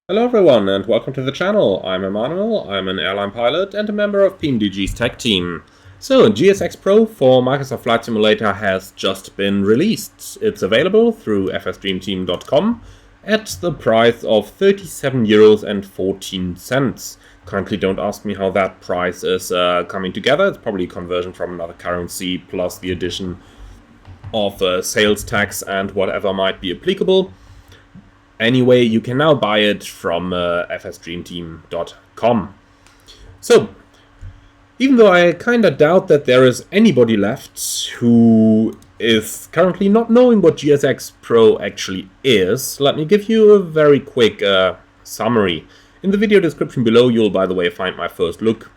Hello everyone and welcome to the channel. I'm Emmanuel, I'm an airline pilot and a member of PMDG's tech team. So GSX Pro for Microsoft Flight Simulator has just been released. It's available through fsdreamteam.com at the price of €37.14. Kindly don't ask me how that price is coming together. It's probably a conversion from another currency plus the addition of sales tax and whatever might be applicable. Anyway, you can now buy it from fsdreamteam.com. So, even though I kinda doubt that there is anybody left who is currently not knowing what GSX Pro actually is, let me give you a very quick summary. In the video description below, you'll, by the way, find my first look.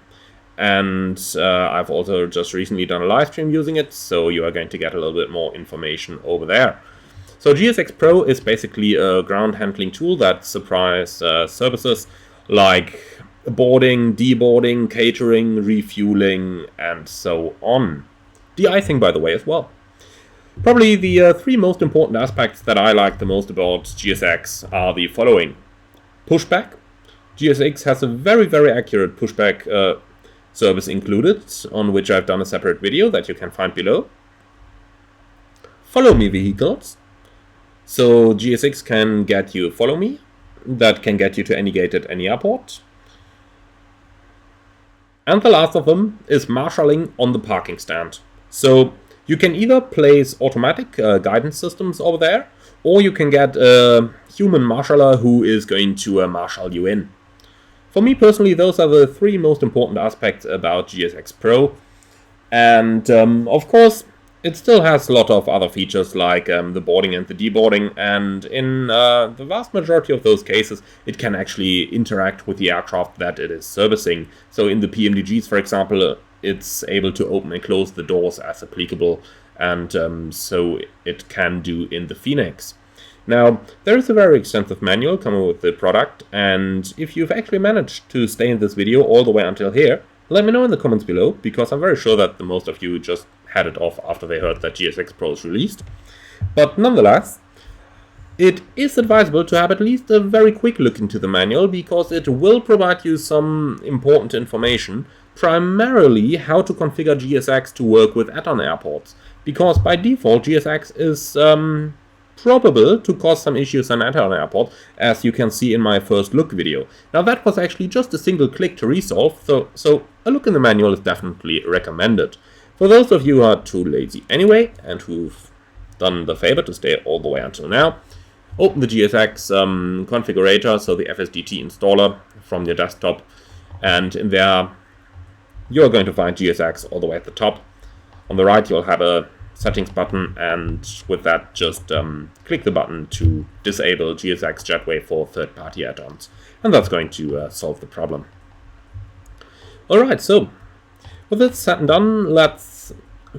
And I've also just recently done a live stream using it, so you are going to get a little bit more information over there. So GSX Pro is basically a ground handling tool that supplies services like boarding, deboarding, catering, refueling, and so on. De-icing, by the way, as well. Probably the three most important aspects that I like the most about GSX are the following. Pushback. GSX has a very, very accurate pushback service included, on which I've done a separate video that you can find below. Follow me vehicles. So GSX can get you follow me, that can get you to any gate at any airport. And the last of them is marshalling on the parking stand. So you can either place automatic guidance systems over there, or you can get a human marshaller who is going to marshal you in. For me personally, those are the three most important aspects about GSX Pro. And of course, it still has a lot of other features like the boarding and the deboarding, and in the vast majority of those cases it can actually interact with the aircraft that it is servicing. So in the PMDGs, for example, it's able to open and close the doors as applicable, and so it can do in the Phoenix. Now, there is a very extensive manual coming with the product, and if you've actually managed to stay in this video all the way until here, let me know in the comments below, because I'm very sure that the most of you just had it off after they heard that GSX Pro is released. But nonetheless, it is advisable to have at least a very quick look into the manual, because it will provide you some important information, primarily how to configure GSX to work with add-on airports, because by default GSX is probable to cause some issues on add-on airport, as you can see in my first look video. Now that was actually just a single click to resolve, so a look in the manual is definitely recommended. For those of you who are too lazy anyway, and who've done the favor to stay all the way until now, open the GSX configurator, so the FSDT installer from your desktop, and in there you're going to find GSX all the way at the top. On the right you'll have a settings button, and with that just click the button to disable GSX Jetway for third-party add-ons, and that's going to solve the problem. Alright, so with this said and done, let's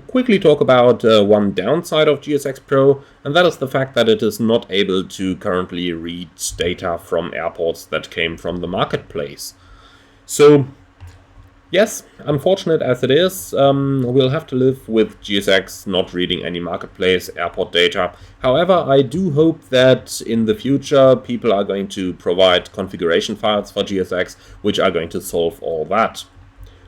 quickly talk about one downside of GSX Pro, and that is the fact that it is not able to currently read data from airports that came from the marketplace. So yes, unfortunate as it is, we'll have to live with GSX not reading any marketplace airport data. However, I do hope that in the future people are going to provide configuration files for GSX, which are going to solve all that.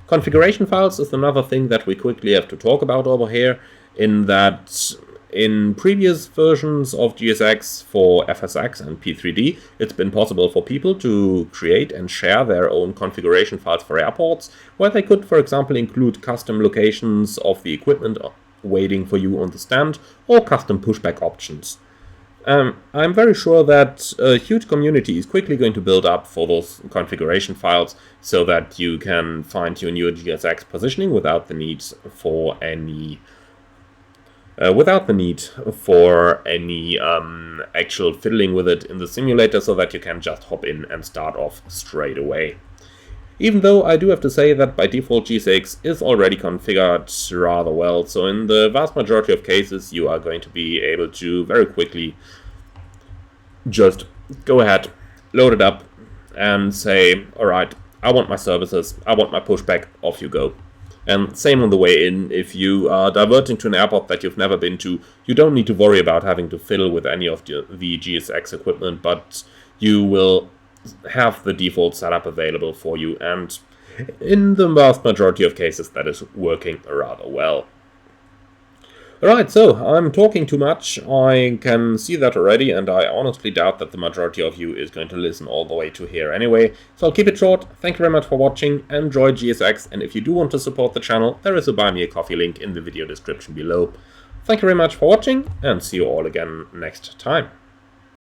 Configuration files is another thing that we quickly have to talk about over here, in that in previous versions of GSX for FSX and P3D, it's been possible for people to create and share their own configuration files for airports, where they could, for example, include custom locations of the equipment waiting for you on the stand, or custom pushback options. I'm very sure that a huge community is quickly going to build up for those configuration files, so that you can find your new GSX positioning without the need for any actual fiddling with it in the simulator, so that you can just hop in and start off straight away. Even though I do have to say that by default GSX is already configured rather well, so in the vast majority of cases you are going to be able to very quickly just go ahead, load it up, and say, alright, I want my services, I want my pushback, off you go. And same on the way in, if you are diverting to an airport that you've never been to, you don't need to worry about having to fiddle with any of the GSX equipment, but you will have the default setup available for you, and in the vast majority of cases that is working rather well. Alright, so I'm talking too much, I can see that already, and I honestly doubt that the majority of you is going to listen all the way to here anyway, so I'll keep it short. Thank you very much for watching, enjoy GSX, and if you do want to support the channel, there is a Buy Me a Coffee link in the video description below. Thank you very much for watching, and see you all again next time.